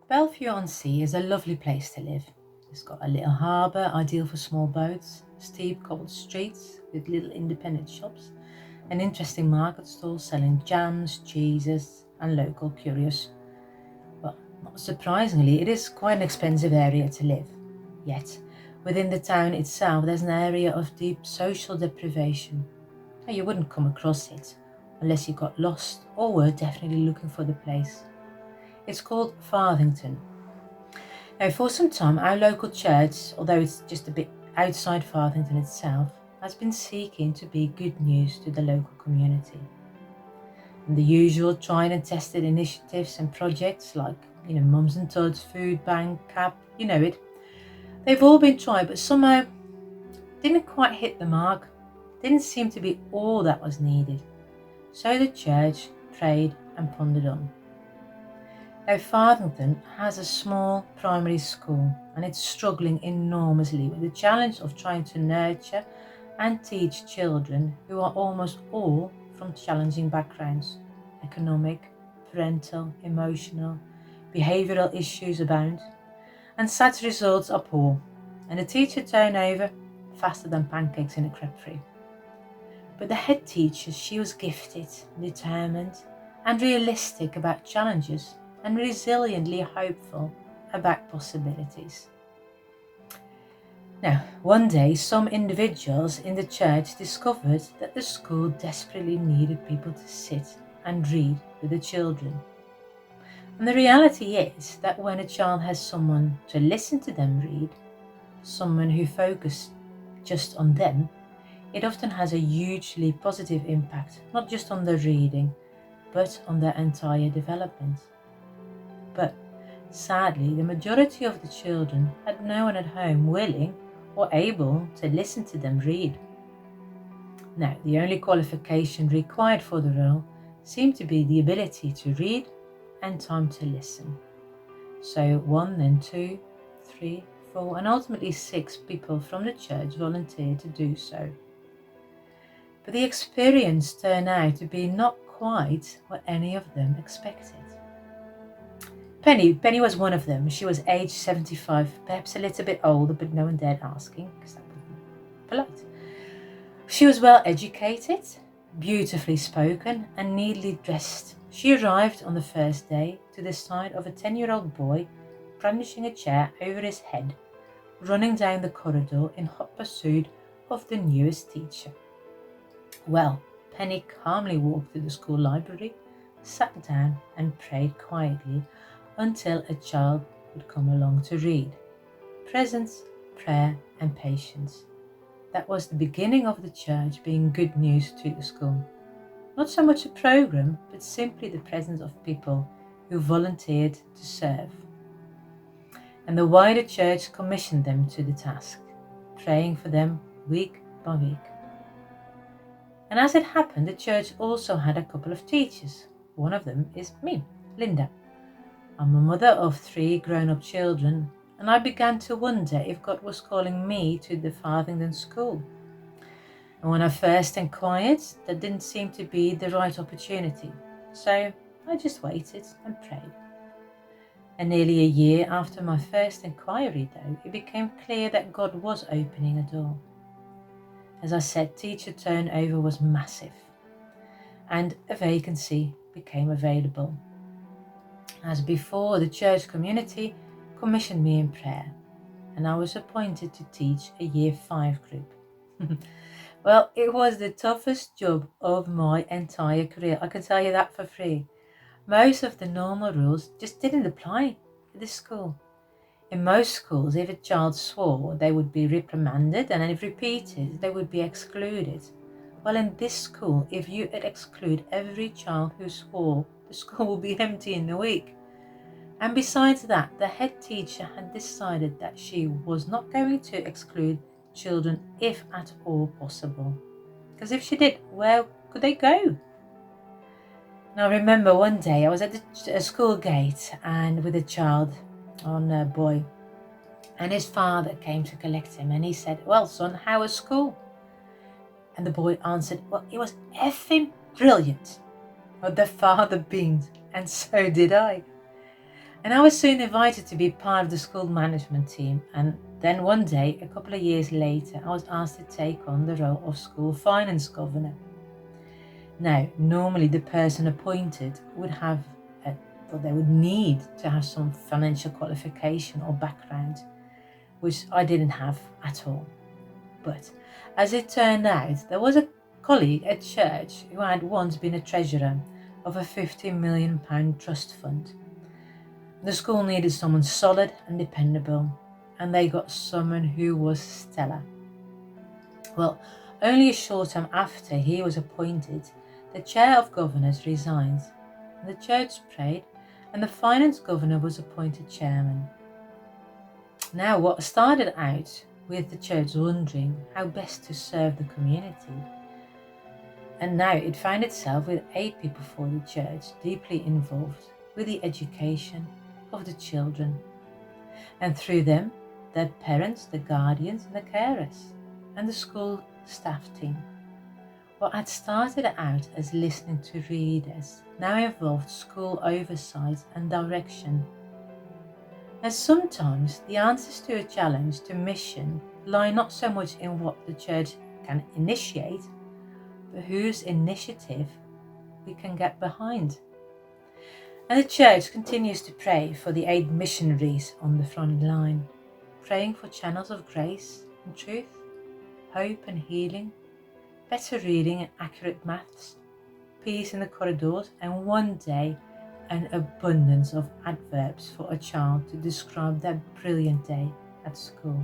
Bellevue-on-Sea is a lovely place to live. It's got a little harbour, ideal for small boats, steep cobbled streets with little independent shops, an interesting market stall selling jams, cheeses, and local curios. Well, not surprisingly, it is quite an expensive area to live. Yet, within the town itself, there's an area of deep social deprivation. Now, you wouldn't come across it unless you got lost or were definitely looking for the place. It's called Farthington. Now, for some time, our local church, although it's just a bit outside Farthington itself, has been seeking to be good news to the local community. And the usual tried and tested initiatives and projects like, Mums and Todd's Food Bank, CAP, you know it. They've all been tried, but somehow didn't quite hit the mark. Didn't seem to be all that was needed. So the church prayed and pondered on. Now, Farthington has a small primary school and it's struggling enormously with the challenge of trying to nurture and teach children who are almost all from challenging backgrounds. Economic, parental, emotional, behavioural issues abound, and such results are poor, and the teacher turnover faster than pancakes in a crepe. But the head teacher, she was gifted, determined, and realistic about challenges, and resiliently hopeful about possibilities. Now, one day, some individuals in the church discovered that the school desperately needed people to sit and read with the children. And the reality is that when a child has someone to listen to them read, someone who focuses just on them, it often has a hugely positive impact, not just on their reading, but on their entire development. But sadly, the majority of the children had no one at home willing or able to listen to them read. Now, the only qualification required for the role seemed to be the ability to read and time to listen. So 1, then 2, 3, 4, and ultimately 6 people from the church volunteered to do so. But the experience turned out to be not quite what any of them expected. Penny was one of them. She was aged 75, perhaps a little bit older, but no one dared asking because that wasn't polite. She was well educated, beautifully spoken, and neatly dressed. She arrived on the first day to the side of a 10-year-old boy brandishing a chair over his head, running down the corridor in hot pursuit of the newest teacher. Well, Penny calmly walked to the school library, sat down, and prayed quietly until a child would come along to read. Presence, prayer, and patience. That was the beginning of the church being good news to the school. Not so much a program, but simply the presence of people who volunteered to serve. And the wider church commissioned them to the task, praying for them week by week. And as it happened, the church also had a couple of teachers. One of them is me, Linda. I'm a mother of 3 grown-up children, and I began to wonder if God was calling me to the Farthington school. And when I first inquired, that didn't seem to be the right opportunity. So I just waited and prayed. And nearly a year after my first inquiry, though, it became clear that God was opening a door. As I said, teacher turnover was massive, and a vacancy became available. As before, the church community commissioned me in prayer, and I was appointed to teach a Year 5 group. Well, it was the toughest job of my entire career, I can tell you that for free. Most of the normal rules just didn't apply at this school. In most schools, if a child swore, they would be reprimanded, and if repeated, they would be excluded. Well, in this school, if you exclude every child who swore, the school will be empty in a week. And besides that, the head teacher had decided that she was not going to exclude children if at all possible. Because if she did, where could they go? And I remember one day I was at the school gate and with a child, a boy, and his father came to collect him, and he said, "Well, son, how was school?" And the boy answered, "Well, it was effing brilliant." But the father beamed, and so did I. And I was soon invited to be part of the school management team, and then one day, a couple of years later, I was asked to take on the role of school finance governor. Now, normally the person appointed would have, they would need to have some financial qualification or background, which I didn't have at all. But as it turned out, there was a colleague at church who had once been a treasurer of a £50 million trust fund. The school needed someone solid and dependable, and they got someone who was stellar. Well, only a short time after he was appointed, the chair of governors resigned, and the church prayed, and the finance governor was appointed chairman. Now, what started out with the church wondering how best to serve the community, and now it found itself with 8 people for the church deeply involved with the education of the children, and through them, their parents, the guardians, and the carers, and the school staff team. What had started out as listening to readers now involved school oversight and direction. And sometimes the answers to a challenge to mission lie not so much in what the church can initiate, but whose initiative we can get behind. And the church continues to pray for the 8 missionaries on the front line, praying for channels of grace and truth, hope and healing, better reading and accurate maths, peace in the corridors, and one day an abundance of adverbs for a child to describe their brilliant day at school.